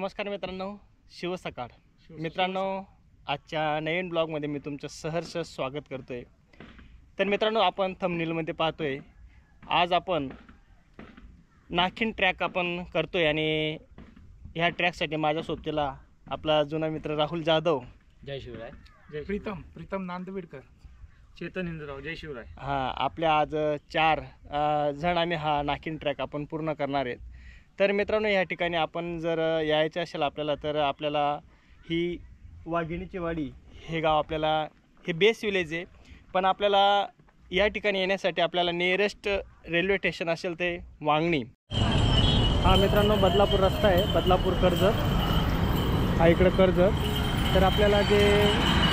नमस्कार मित्रांनो, शिव सकाळ मित्रांनो, आजच्या नवीन ब्लॉगमध्ये मी तुमचं सहर्ष स्वागत करतोय। तर मित्रांनो, आपण थंबनेलमध्ये पाहतोय आज आपण नाखिन ट्रॅक आपण करतोय आणि ह्या ट्रॅकसाठी माझ्या सोबतीला आपला जुना मित्र राहुल जाधव, जय शिवराय, जय प्रीतम नांदविडकर, चेतन इंद्रराव, जय शिवराय। आपल्या आज 4 जण आम्ही हा नाखिन ट्रॅक आपण पूर्ण करणार आहेत। तर मित्रांनो, या ठिकाणी आपण जर यायचं असेल आपल्याला तर आपल्याला ही वाघिणीची वाडी हे गाव आपल्याला हे बेस विलेज आहे, पण आपल्याला या ठिकाणी येण्यासाठी आपल्याला नियरेस्ट रेल्वे स्टेशन असेल ते वांगणी। हा मित्रांनो बदलापूर रस्ता आहे, बदलापूर कर्जत, हा इकडं कर्जत। तर आपल्याला जे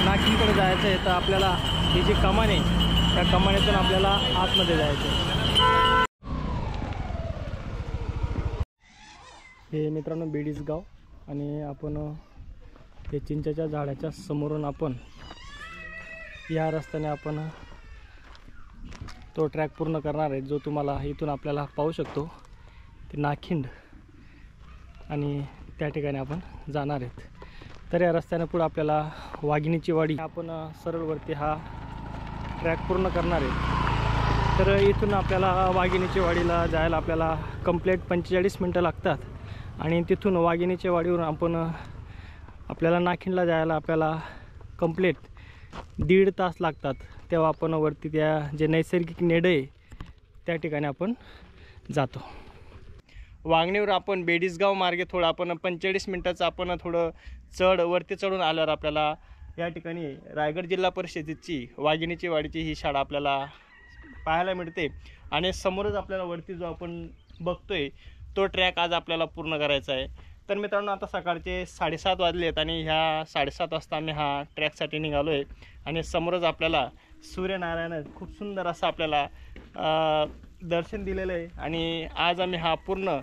नाखिनकडे जायचं आहे तर आपल्याला ही जी कमान आहे त्या कमानीतून आपल्याला आतमध्ये जायचं आहे। हे मित्रांनो बेडीज गाव आणि आपण हे चिंचेच्या झाडाच्या समोरून आपण या रस्त्याने आपण तो ट्रॅक पूर्ण करणार आहे, जो तुम्हाला इथून आपल्याला पाहू शकतो ते नाखिंड, आणि त्या ठिकाणी आपण जाणार आहेत। तर या रस्त्याने पुढे आपल्याला वाघिणीची वाडी आपण सरळवरती हा ट्रॅक पूर्ण करणार आहे। तर इथून आपल्याला वाघिणीची वाडीला जायला आपल्याला कंप्लीट 45 मिनटं लागतात आणि तिथून वाघिणीच्या वाडीवरून आपल्याला नाखिंडला जायला आपल्याला कंप्लीट 1.5 तास लागतात। तेव्हा आपण वरती त्या जे नैसर्गिक नेडे आहे त्या ठिकाणी आपण जातो। वांगणीवर आपण बेडीसगाव मार्गे थोडं आपण 45 मिनटाचं आपण थोडं वरती चढून आल्यावर आपल्याला या ठिकाणी रायगड जिल्हा परिषदेची वाघिणीची वाडीची ही शाळा आपल्याला पाहायला मिळते आणि समोरच आपल्याला वरती जो आपण बघतोय तो ट्रॅक आज आपल्याला पूर्ण करायचा आहे। तर मित्रांनो, आता सकाळचे 7:30 वाजले आहेत आणि ह्या 7:30 वाजता आम्ही हा ट्रॅकसाठी निघालो आहे आणि समोरच आपल्याला सूर्यनारायण खूप सुंदर असं आपल्याला दर्शन दिलेलं आहे। आणि आज आम्ही हा पूर्ण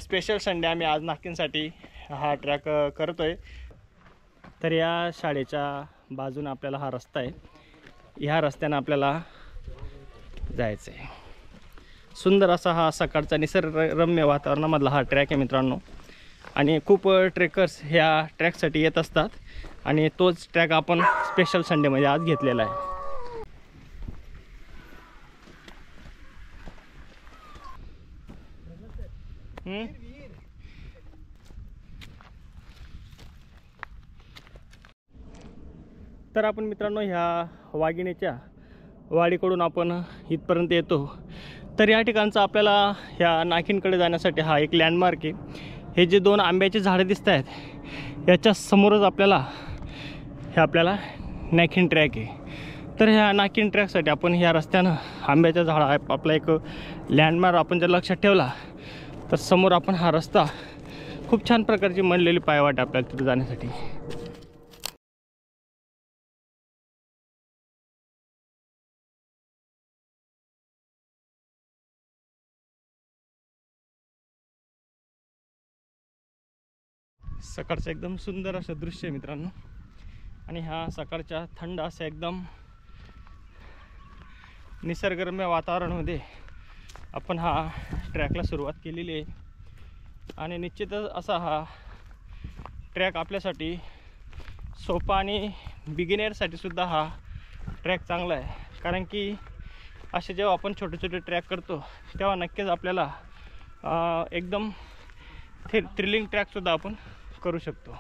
स्पेशल संडे आम्ही आज नाखिनसाठी हा ट्रॅक करतो आहे। तर या शाळेच्या बाजूने आपल्याला हा रस्ता आहे, ह्या रस्त्याने आपल्याला जायचं आहे। सुंदर असा हा सकाळचा निसर्गरम्य वातावरणामधला हा ट्रॅक आहे मित्रांनो, आणि खूप ट्रेकर्स ह्या ट्रॅकसाठी येत असतात आणि तोच ट्रॅक आपण स्पेशल संडेमध्ये आज घेतलेला आहे। तर आपण मित्रांनो ह्या वाघिणीच्या वाडीकडून आपण इथपर्यंत येतो। तर या ठिकाणचा आपल्याला ह्या नाखिनकडे जाण्यासाठी हा एक लँडमार्क आहे। हे जे 2 आंब्याचे झाडं दिसत आहेत याच्या समोरच आपल्याला नाखिन ट्रॅक आहे। तर ह्या नाखिन ट्रॅकसाठी आपण ह्या रस्त्यानं आंब्याच्या झाडा आपला एक लँडमार्क आपण जर लक्षात ठेवला तर समोर आपण हा रस्ता खूप छान प्रकारची मनलेली पायवाट आपल्याला तिथे जाण्यासाठी। सकाळचं एकदम सुंदर असं दृश्य आहे मित्रांनो, आणि ह्या सकाळच्या थंड असं एकदम निसर्गरम्य वातावरणामध्ये आपण हा ट्रॅकला सुरुवात केलेली आहे। आणि निश्चितच असा हा ट्रॅक आपल्यासाठी सोपा आणि बिगिनरसाठी सुद्धा हा ट्रॅक चांगला आहे, कारण की असे जेव्हा आपण छोटे छोटे ट्रॅक करतो तेव्हा नक्कीच आपल्याला एकदम थ्रिलिंग ट्रॅकसुद्धा आपण करू शकतो।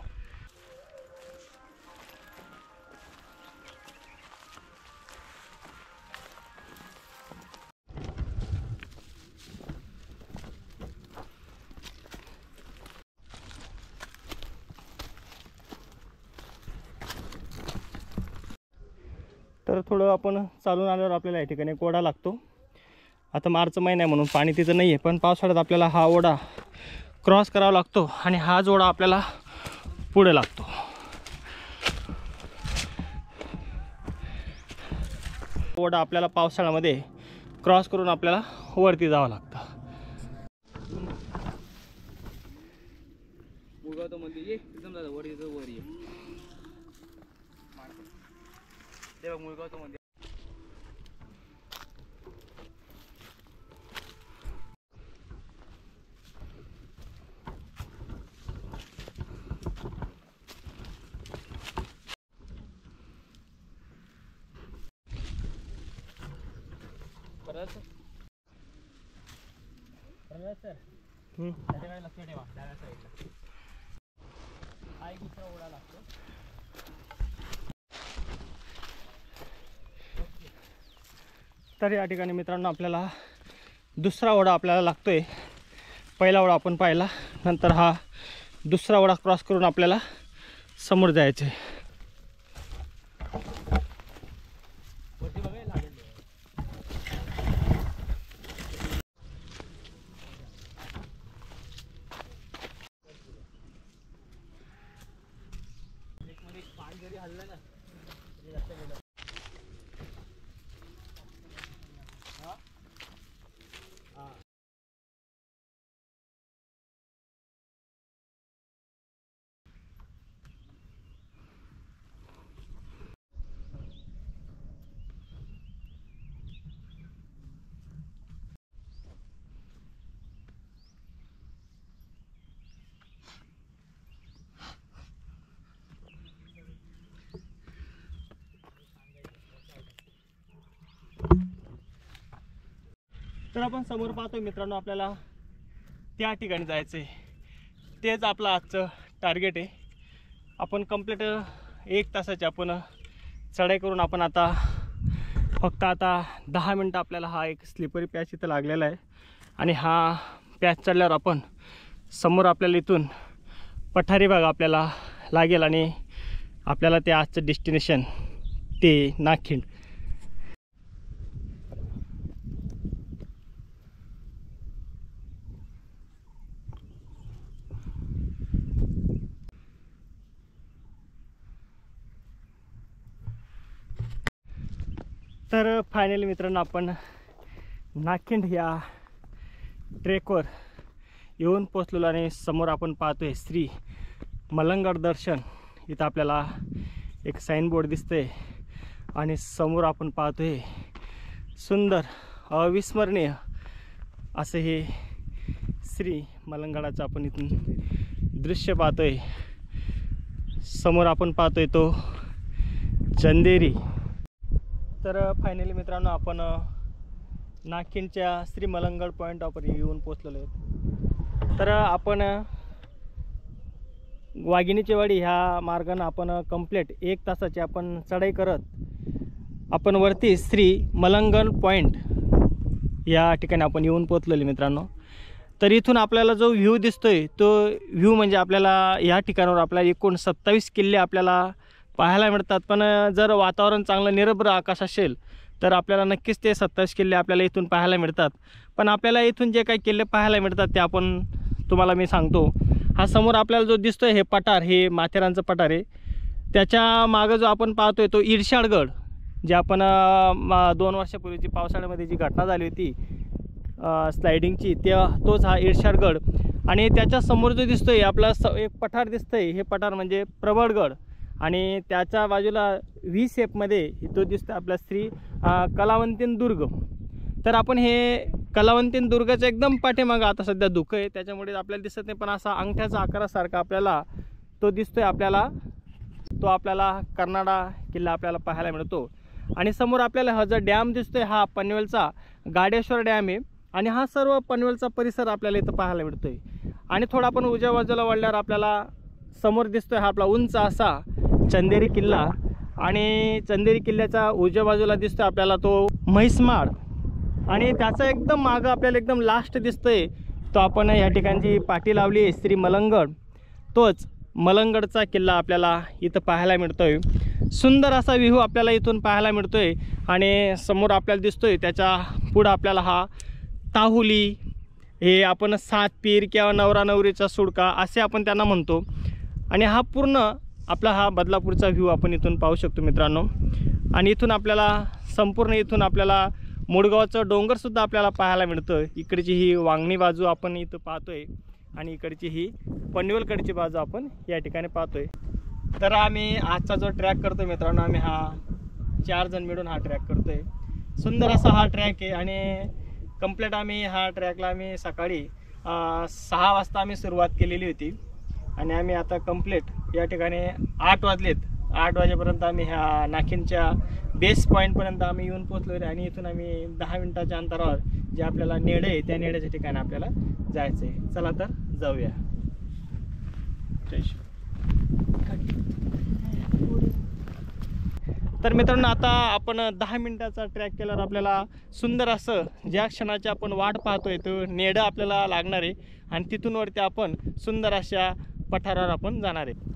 तर थोडं आपण चालून आल्यावर आपल्याला या ठिकाणी ओढा लागतो। आता मार्च महिना आहे म्हणून पाणी तिथं नाही आहे, पण पावसाळ्यात आपल्याला हा ओढा क्रॉस करावा लागतो आणि हा ओढा आपल्याला पुढे लागतो। ओढा आपल्याला पावसाळ्यामध्ये क्रॉस करून आपल्याला वरती जावं लागतं। सर लक्ष ठेवा डाव्या साईडला हा एक दुसरा ओढा लागतो. तर या ठिकाणी मित्रांनो आपल्याला दुसरा ओढा आपल्याला लागतोय. पहिला ओढा आपण पाहिला, नंतर हा दुसरा ओढा क्रॉस करून आपल्याला समोर जायचं आहे. तर आपण समोर पाहतोय मित्रांनो, आपल्याला त्या ठिकाणी जायचं आहे. तेच आपलं आजचं टार्गेट आहे. आपण कंप्लीट 1 तासाची आपण चढाई करून आपण आता फक्त 10 मिनटं आपल्याला हा एक स्लिपरी पॅच इथं लागलेला आहे. आणि हा पॅच चढल्यावर आपण समोर आपल्याला इथून पठारी भाग आपल्याला लागेल आणि आपल्याला ते आजचं डेस्टिनेशन ते नागखिंड. तर फायनली मित्रांनो आपण नागखिंड या ट्रेकवर येऊन पोचलेलो आणि समोर आपण पाहतोय श्री मलंगड दर्शन. इथं आपल्याला एक साईनबोर्ड दिसतंय आणि समोर आपण पाहतोय सुंदर अविस्मरणीय असं हे श्री मलंगडाचं आपण इथून दृश्य पाहतोय. समोर आपण पाहतोय तो चंदेरी. तर फायनली मित्रांनो आपण नागखिंडच्या श्री मलंगड पॉईंटवर येऊन पोचलेलो आहे. तर आपण वाघिणीची वाडी ह्या मार्गाने आपण कंप्लीट 1 तासाची आपण चढाई करत आपण वरती श्री मलंगड पॉईंट या ठिकाणी आपण येऊन पोचलेले मित्रांनो. तर इथून आपल्याला जो व्ह्यू दिसतोय तो व्ह्यू म्हणजे आपल्याला या ठिकाणावर आपल्याला एकूण 27 किल्ले आपल्याला पाहायला मिळतात. पण जर वातावरण चांगलं निरभ्र आकाश असेल तर आपल्याला नक्कीच ते 27 किल्ले आपल्याला इथून पाहायला मिळतात. पण आपल्याला इथून जे काही किल्ले पाहायला मिळतात ते आपण तुम्हाला मी सांगतो. हा समोर आपल्याला जो दिसतोय हे पठार, हे माथेरानचं पठार आहे. त्याच्या मागं जो आपण पाहतोय तो इरशाळगड, जे आपण 2 वर्षापूर्वीची पावसाळ्यामध्ये जी घटना झाली होती स्लायडिंगची, तोच हा इरशाळगड. आणि त्याच्या समोर जो दिसतोय आपला एक पठार दिसतंय, हे पठार म्हणजे प्रबळगड. आणि त्याच्या बाजूला व्ही शेपमध्ये तो दिसतो आपला श्री कलावंतीन दुर्ग. तर आपण हे कलावंतीन दुर्गाच्या एकदम पाठीमागं आता सध्या धुकं आहे त्याच्यामुळे आपल्याला दिसत नाही, पण असा अंगठ्याचा आकारासारखा आपल्याला तो दिसतोय. आपल्याला कर्नाडा किल्ला आपल्याला पाहायला मिळतो. आणि समोर आपल्याला हा जो डॅम दिसतोय हा पनवेलचा गाडेश्वर डॅम आहे. आणि हा सर्व पनवेलचा परिसर आपल्याला इथं पाहायला मिळतोय. आणि थोडा आपण उजव्या बाजूला वळल्यावर आपल्याला समोर दिसतोय हा आपला उंच असा चंदेरी किल्ला. आणि चंदेरी किल्ल्याच्या उजव्या बाजूला दिसतोय आपल्याला तो म्हैसमाळ. आणि त्याचा एकदम मागं आपल्याला एकदम लास्ट दिसतोय तो आपण या ठिकाणची पाटी लावली आहे श्री मलंगड. तोच मलंगडचा किल्ला आपल्याला इथं पाहायला मिळतोय. सुंदर असा व्ह्यू आपल्याला इथून पाहायला मिळतोय. आणि समोर आपल्याला दिसतोय त्याच्या पुढं आपल्याला हा ताहुली, हे आपण 7 पीर किंवा नवरा नवरीचा सुडका असे आपण त्यांना म्हणतो. आणि हा पूर्ण आपला हा बदलापूरचा व्ह्यू आपण इथून पाहू शकतो मित्रांनो. आणि इथून आपल्याला संपूर्ण इथून आपल्याला मुडगावचं डोंगरसुद्धा आपल्याला पाहायला मिळतं. इकडची ही वांगणी बाजू आपण इथं पाहतोय आणि इकडची ही पनवेलकडची बाजू आपण या ठिकाणी पाहतोय. तर आम्ही आजचा जो ट्रॅक करतोय मित्रांनो, आम्ही हा 4 जण मिळून हा ट्रॅक करतोय. सुंदर असा हा ट्रॅक आहे. आणि कंप्लीट आम्ही हा ट्रॅकला आम्ही सकाळी 6 वाजता आम्ही सुरुवात केलेली होती. आणि आम्ही आता कंप्लीट या ठिकाणी 8 वाजलेत 8 वाजेपर्यंत आम्ही ह्या नाखिंडच्या बेस पॉईंटपर्यंत आम्ही येऊन पोहोचलो आहे आणि इथून आम्ही 10 मिनिटाच्या अंतरावर जे आपल्याला नेडे आहे त्या नेड्याच्या ठिकाणी आपल्याला जायचं आहे. चला तर जाऊया. तर मित्रांनो आता आपण 10 मिनिटाचा ट्रॅक केल्यावर आपल्याला सुंदर असं ज्या क्षणाची आपण वाट पाहतोय तो नेडं आपल्याला लागणार आहे आणि तिथून वरती आपण सुंदर अशा पठारावर आपण जाणार आहे.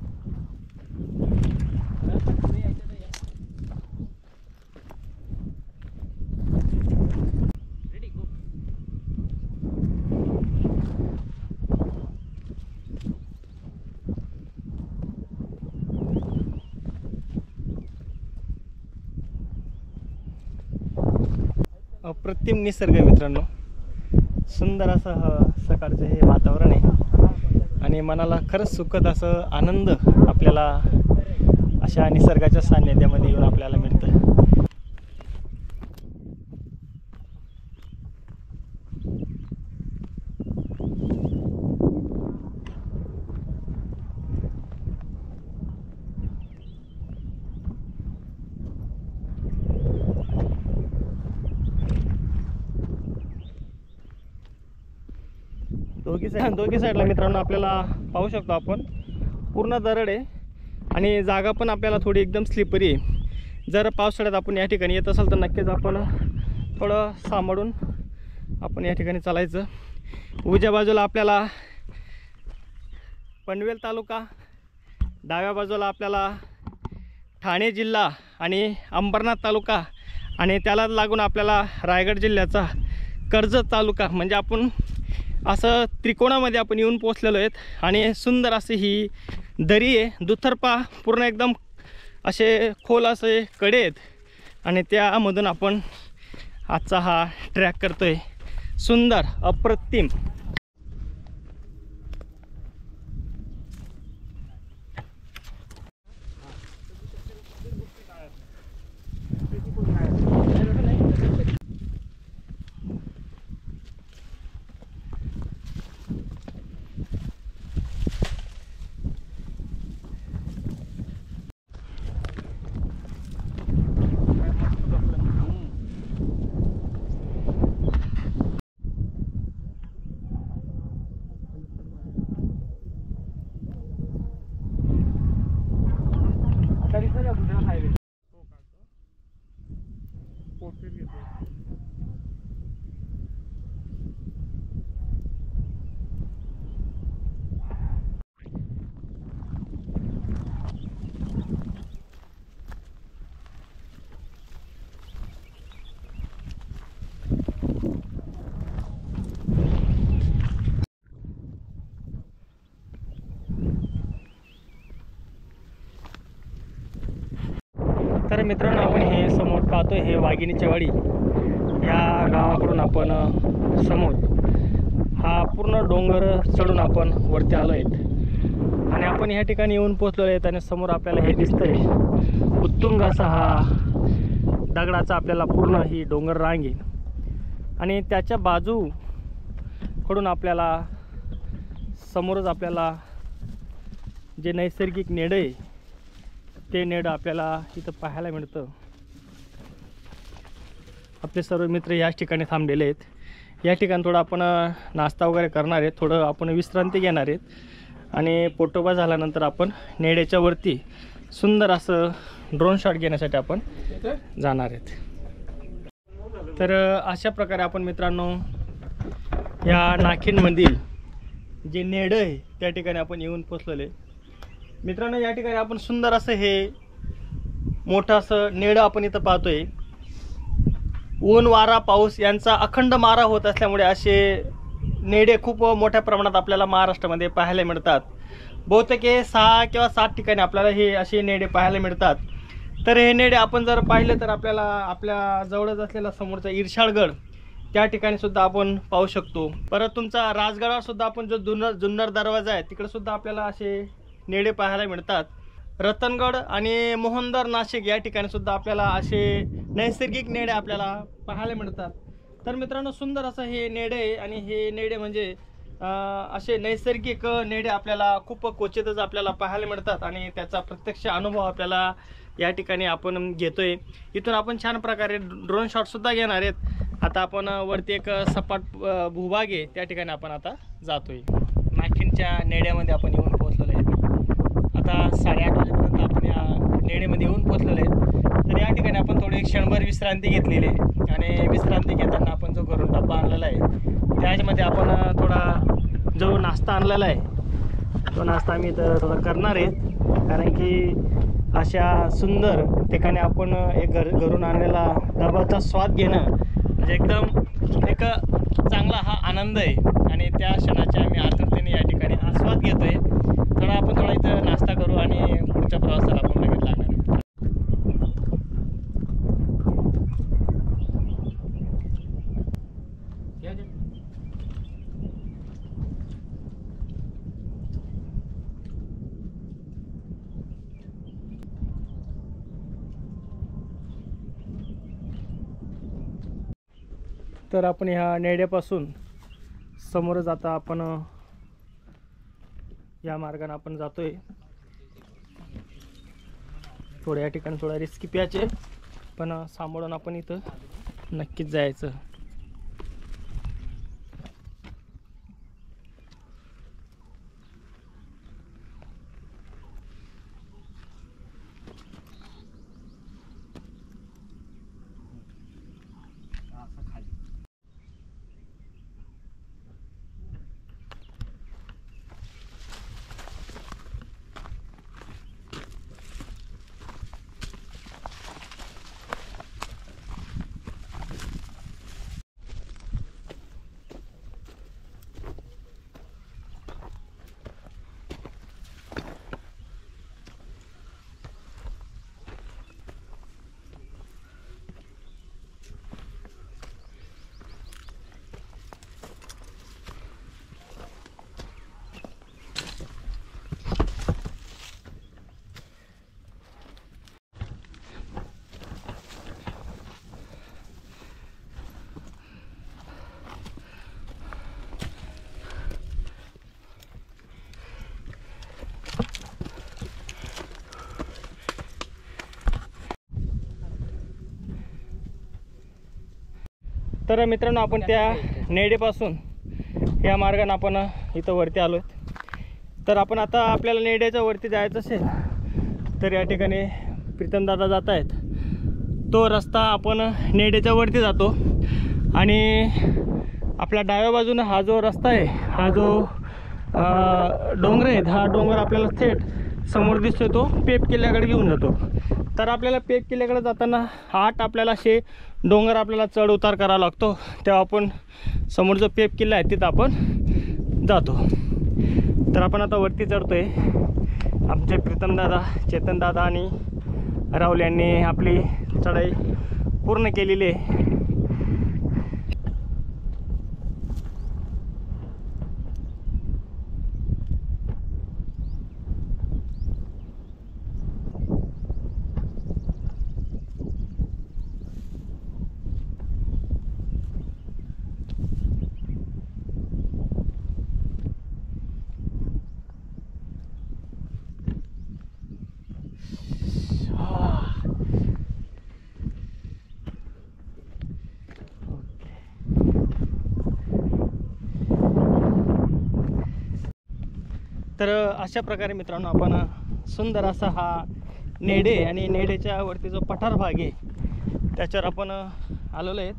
अप्रतिम निसर्ग आहे मित्रांनो. सुंदर असं सकाळचं हे वातावरण आहे आणि मनाला खरंच सुखद असं आनंद आपल्याला अशा निसर्गाच्या सान्निध्यामध्ये येऊन आपल्याला मिळतं. दोघी साईडला मित्रांनो आपल्याला पाहू शकतो आपण पूर्ण दरड आहे आणि जागा पण आपल्याला थोडी एकदम स्लिपरी आहे. जर पावसाळ्यात आपण या ठिकाणी येत असाल तर नक्कीच आपण थोडं सांभाळून आपण या ठिकाणी चालायचं. उजव्या बाजूला आपल्याला पनवेल तालुका, डाव्या बाजूला आपल्याला ठाणे जिल्हा आणि अंबरनाथ तालुका आणि त्याला लागून आपल्याला रायगड जिल्ह्याचा कर्जत तालुका म्हणजे आपण असं त्रिकोणामध्ये आपण येऊन पोचलेलो आहेत. आणि सुंदर अशी ही दरी आहे, दुतर्फा पूर्ण एकदम असे खोल असे कडे आहेत आणि त्यामधून आपण आजचा हा ट्रॅक करतोय. सुंदर अप्रतिम. तर मित्रांनो आपण हे समोर पाहतोय हे वाघिणीची वाडी. या गावाकडून आपण समोर हा पूर्ण डोंगर चढून आपण वरती आलो आहेत आणि आपण ह्या ठिकाणी येऊन पोहोचलेलो आहेत आणि समोर आपल्याला हे दिसतंय उत्तुंग असा हा दगडाचा आपल्याला पूर्ण ही डोंगर रांग आहे आणि त्याच्या बाजूकडून आपल्याला समोरच आपल्याला जे नैसर्गिक नेडं आहे ते नेडं आपल्याला इथं पाहायला मिळतं. आपले सर्व मित्र याच ठिकाणी थांबलेले आहेत. या ठिकाणी थोडं आपण नाश्ता वगैरे करणार आहेत, थोडं आपण विश्रांती घेणार आहेत आणि पोटोबा झाल्यानंतर आपण नेड्याच्या वरती सुंदर असं ड्रोन शॉट घेण्यासाठी आपण जाणार आहेत. तर अशा प्रकारे आपण मित्रांनो या नाखिंडमधील जे नेडं आहे त्या ठिकाणी आपण येऊन पोचलेले मित्रांनो. या ठिकाणी आपण सुंदर असं हे मोठं असं नेडं आपण इथं पाहतोय. ऊन वारा पाऊस यांचा अखंड मारा होत असल्यामुळे असे नेडे खूप मोठ्या प्रमाणात आपल्याला महाराष्ट्रामध्ये पाहायला मिळतात. बहुतेक 6 किंवा 7 ठिकाणी आपल्याला हे असे नेडे पाहायला मिळतात. तर हे नेडे आपण जर पाहिले तर आपल्याला आपल्या जवळच असलेला समोरचा इर्शाळगड त्या ठिकाणी सुद्धा आपण पाहू शकतो. परत तुमचा राजगडावर सुद्धा आपण जो जुन्नर दरवाजा आहे तिकडे सुद्धा आपल्याला असे नेडे पाहायला मिळतात. रतनगड आणि मोहनदर नाशिक या ठिकाणी सुद्धा आपल्याला असे नैसर्गिक नेडे आपल्याला पाहायला मिळतात. तर मित्रांनो सुंदर असं हे नेडे आहे आणि हे नेडे म्हणजे असे नैसर्गिक नेडे आपल्याला खूप क्वचितच आपल्याला पाहायला मिळतात आणि त्याचा प्रत्यक्ष अनुभव आपल्याला या ठिकाणी आपण घेतोय. इथून आपण छान प्रकारे ड्रोन शॉटसुद्धा घेणार आहेत. आता आपण वरती एक सपाट भूभाग आहे त्या ठिकाणी आपण आता जातोय. नाखिंडच्या नेड्यामध्ये आपण येऊन पोहोचलेलो आहे. आता 8:30 वाजेपर्यंत आपण या नेडेमध्ये येऊन पोहोचलेलो आहे. तर या ठिकाणी आपण थोडी क्षणभर विश्रांती घेतलेली आहे आणि विश्रांती घेताना आपण जो घरून डब्बा आणलेला आहे त्याच्यामध्ये आपण थोडा जो नाश्ता आणलेला आहे तो नाश्ता आम्ही इथं थोडा करणार आहे. कारण की अशा सुंदर ठिकाणी आपण एक घरून आणलेला डब्याचा स्वाद घेणं म्हणजे एकदम एक चांगला हा आनंद आहे आणि त्या क्षणाचे आम्ही आतुरतेने या ठिकाणी आस्वाद घेतोय. थोडा इथं नाश्ता करू आणि पुढच्या प्रवासाला आपण लगेच लागणार आहे. तर आपण ह्या नेड्यापासून समोरच आता आपण या मार्गाने आपण जातोय. थोड्या या ठिकाणी थोडा रिस्की पॅच आहे पण सांभाळून आपण इथं नक्कीच जायचं. तर मित्रांनो आपण त्या नेडेपासून या मार्गाने आपण इथं वरती आलो आहे. तर आपण आता आपल्याला नेड्याच्या वरती जायचं असेल तर या ठिकाणी प्रीतमदादा जात आहेत. तो रस्ता आपण नेड्याच्या वरती जातो आणि आपल्या डाव्या बाजूनं हा जो रस्ता आहे हा जो डोंगर आहेत हा डोंगर आपल्याला थेट समोर दिसतोय तो पेप किल्ल्याकडे घेऊन जातो. तर आपल्याला पेप किल्ल्याकडे जाताना आपल्याला असे डोंगर आपल्याला चढ उतार करावा लागतो. तेव्हा आपण समोर जो पेप किल्ला आहे तिथं आपण जातो. तर आपण आता वरती चढतोय. आमचे प्रीतमदादा, चेतनदादा आणि राहुल यांनी आपली चढाई पूर्ण केलेली आहे. तर अशा प्रकारे मित्रांनो आपण सुंदर असा हा नेडे आणि नेडेच्या वरती जो पठार भाग आहे त्याच्यावर आपण आलेलो आहेत.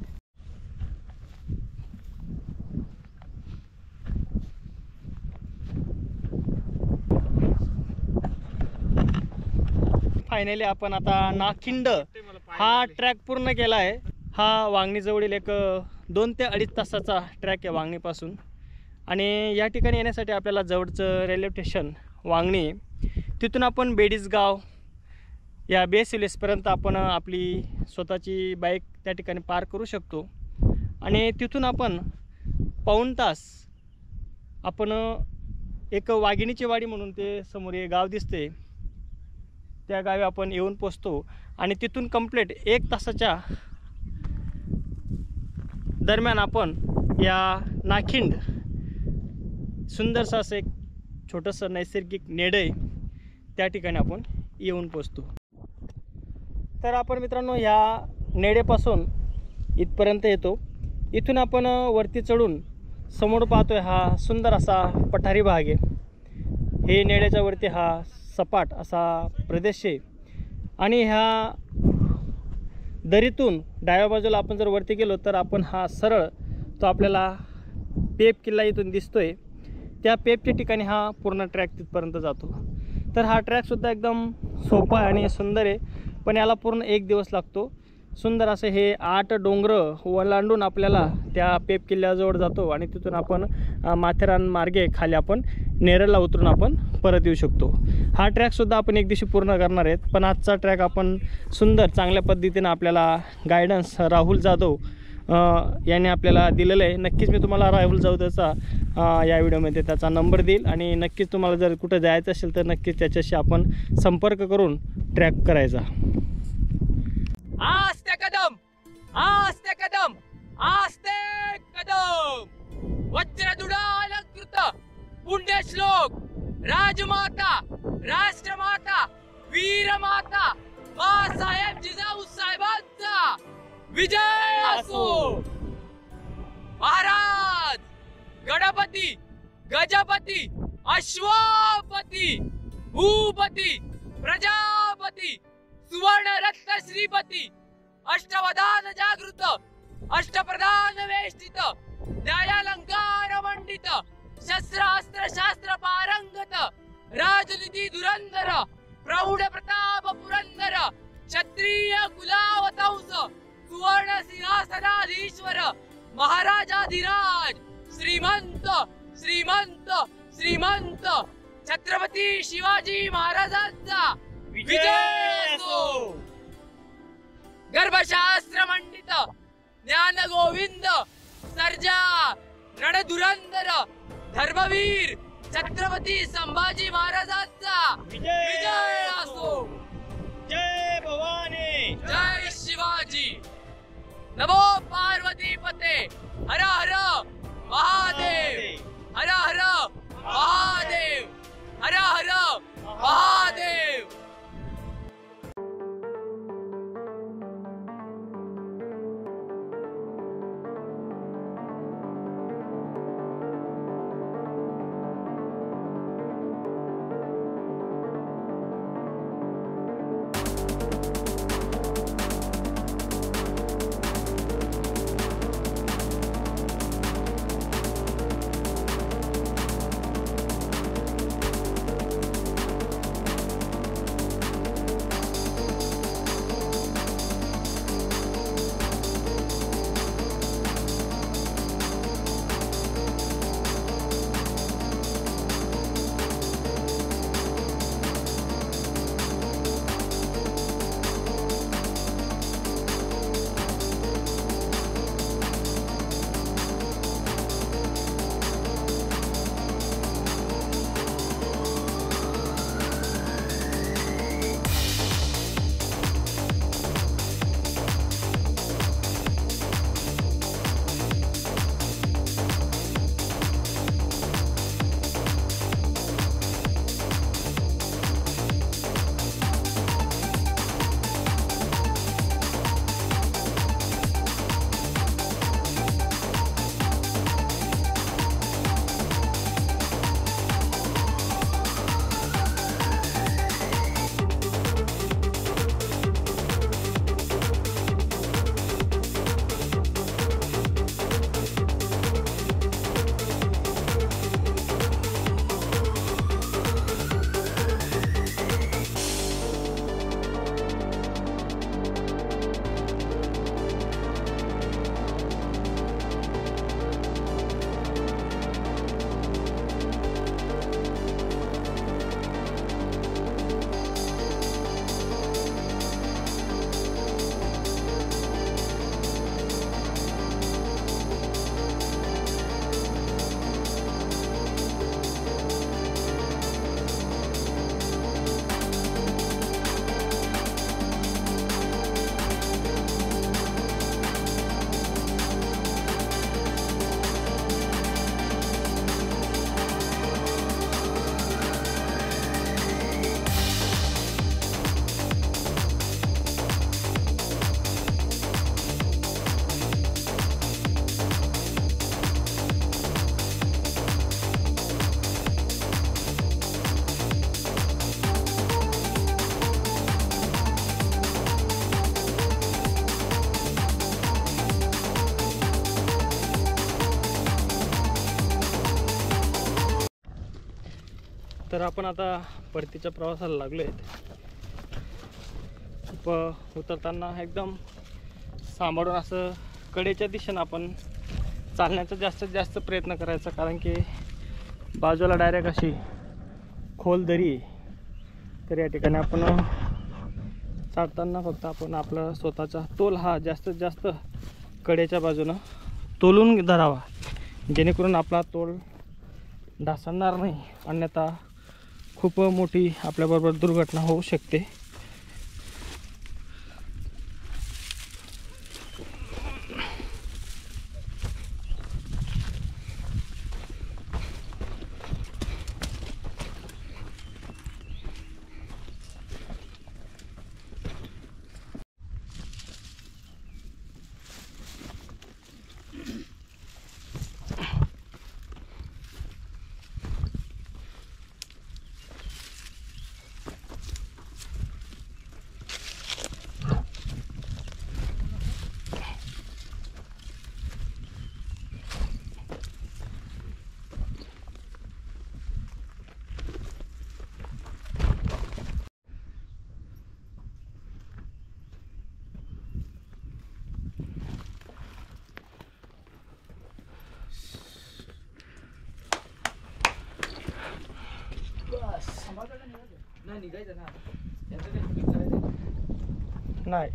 फायनली आपण आता नाखिंड हा ट्रॅक पूर्ण केला आहे. हा वांगणीजवळील एक 2 ते 2.5 तासाचा ट्रॅक आहे वांगणीपासून. आणि या ठिकाणी येण्यासाठी आपल्याला जवळचं रेल्वे स्टेशन वांगणी, तिथून आपण बेडीसगाव या बेस विलेजपर्यंत आपण आपली स्वतःची बाईक त्या ठिकाणी पार्क करू शकतो. आणि तिथून आपण पाऊण तास आपण एक वाघिणीची वाडी म्हणून ते समोर हे गाव दिसते त्या गावी आपण येऊन पोचतो. आणि तिथून कंप्लीट 1 तासाच्या दरम्यान आपण या नाखिंड सुंदरसं असं एक छोटंसं नैसर्गिक नेडं आहे, त्या ठिकाणी आपण येऊन पोचतो. तर आपण मित्रांनो ह्या नेडेपासून इथपर्यंत येतो. इथून आपण वरती चढून समोर पाहतोय हा सुंदर असा पठारी भाग आहे. हे नेड्याच्या वरती हा सपाट असा प्रदेश आहे आणि ह्या दरीतून डाव्या बाजूला आपण जर वरती गेलो तर आपण हा सरळ तो आपल्याला पेप किल्ला इथून दिसतोय. त्या पेपच्या ठिकाणी हा पूर्ण ट्रॅक तिथपर्यंत जातो. तर हा ट्रॅकसुद्धा एकदम सोपा आणि सुंदर आहे, पण याला पूर्ण 1 दिवस लागतो. सुंदर असं हे 8 डोंगरं ओलांडून आपल्याला त्या पेप किल्ल्याजवळ जातो आणि तिथून आपण माथेरान मार्गे खाली आपण नेरळला उतरून आपण परत येऊ शकतो. हा ट्रॅकसुद्धा आपण 1 दिवशी पूर्ण करणार आहेत, पण आजचा ट्रॅक आपण सुंदर चांगल्या पद्धतीनं आपल्याला गायडन्स राहुल जाधव याने आपल्याला दिलेलं आहे. नक्कीच मी तुम्हाला राहुल जाधवचा या व्हिडिओमध्ये त्याचा नंबर देईल आणि नक्कीच तुम्हाला जर कुठं जायचं असेल तर नक्कीच त्याच्याशी आपण संपर्क करून ट्रॅक करायचा. आस्ते कदम, आस्ते कदम, आस्ते कदम. वज्रदुडालंकृत पुण्यश्लोक राजमाता, राष्ट्रमाता, वीरमाता बाळासाहेब जिजाऊ साहेबांचा विजय असो. महाराज गणपती, गजपती, अश्वपती, भूपती, प्रजापती, सुवर्ण रत्न श्रीपती, अष्टवधान जागृत, अष्टप्रधान वेष्टित, न्यायालंकार मंडित, शस्त्रास्त्र शास्त्र पारंगत, राजनीती धुरंधर, प्रौढ प्रताप पुरंदर, क्षत्रिय कुलावतंस, सुवर्ण सिंहासनाधीश्वर, महाराजाधिराज, श्रीमंत श्रीमंत श्रीमंत छत्रपती शिवाजी महाराजांचा विजय असो. गर्भशास्त्र मंडित, ज्ञान गोविंद, सर्जा, रणधुरंधर, धर्मवीर छत्रपती संभाजी महाराजांचा विजय असो. जय भवानी, जय शिवाजी. नमो पार्वती पते, हर हर महादेव, हर हर महादेव, हर हर महादेव. तर आपण आता परतीच्या प्रवासाला लागलो आहेत. उतरताना एकदम सांभाळून असं कडेच्या दिशेनं आपण चालण्याचा जास्तीत जास्त प्रयत्न करायचा, कारण की बाजूला डायरेक्ट अशी खोल दरी आहे. तर या ठिकाणी आपण चढताना फक्त आपण आपला स्वतःचा तोल हा जास्तीत जास्त कडेच्या बाजूनं तोलून धरावा, जेणेकरून आपला तोल ढासळणार नाही, अन्यथा खूप मोठी आपल्याबरोबर दुर्घटना होऊ शकते. नाही निघायचं ना, याचं काही चुकीचं करायचं नाही.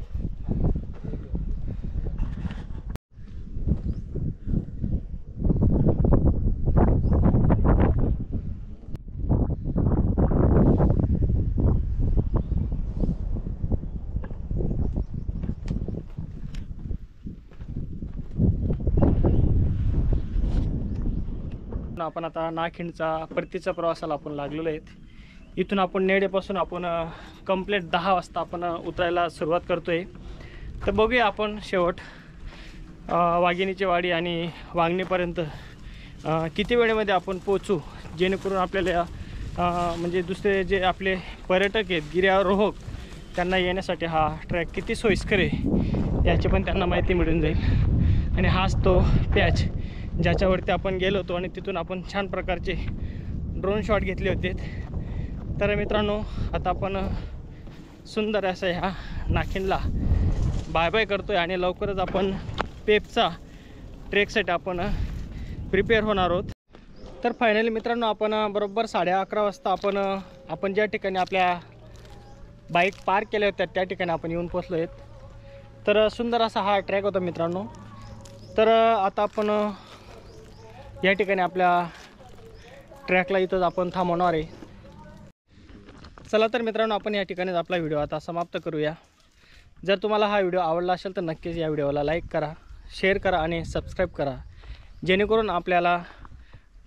आपण आता नाखिंडचा परतीच्या प्रवासाला आपण लागलेलो आहेत. इथून आपण नेडेपासून आपण कंप्लीट 10 वाजता आपण उतरायला सुरुवात करतोय. तर बघूया आपण शेवट वाघिणीची वाडी आणि वांगणीपर्यंत किती वेळेमध्ये आपण पोचू, जेणेकरून आपल्याला म्हणजे दुसरे जे आपले पर्यटक आहेत, गिर्यारोहक, त्यांना येण्यासाठी हा ट्रॅक किती सोयीस्कर आहे याची पण त्यांना माहिती मिळून जाईल. आणि हाच तो पॅच ज्याच्यावरती आपण गेलो होतो आणि तिथून आपण छान प्रकारचे ड्रोन शॉट घेतले होते. तर मित्रांनो, आता आपण सुंदर असं ह्या नाखिंडला बाय बाय करतोय आणि लवकरच आपण पेपचा ट्रेकसाठी आपण प्रिपेअर होणार आहोत. तर फायनली मित्रांनो, आपण बरोबर 11:30 वाजता आपण ज्या ठिकाणी आपल्या बाईक पार्क केल्या होत्या त्या ठिकाणी आपण येऊन पोचलो आहेत. तर सुंदर असा हा ट्रॅक होता मित्रांनो. तर आता आपण या ठिकाणी आपल्या ट्रॅकला इथंच आपण थांबवणार आहे. चला तर मित्रांनो, आपण या ठिकाणीच आपला व्हिडिओ आता समाप्त करूया. जर तुम्हाला हा व्हिडिओ आवडला असेल तर नक्कीच या व्हिडिओला लाईक करा, शेअर करा आणि सबस्क्राईब करा, जेणेकरून आपल्याला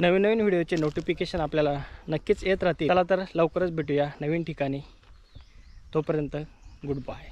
नवीन नवीन व्हिडिओचे नोटिफिकेशन आपल्याला नक्कीच येत राहतील. चला तर लवकरच भेटूया नवीन ठिकाणी. तोपर्यंत गुड बाय.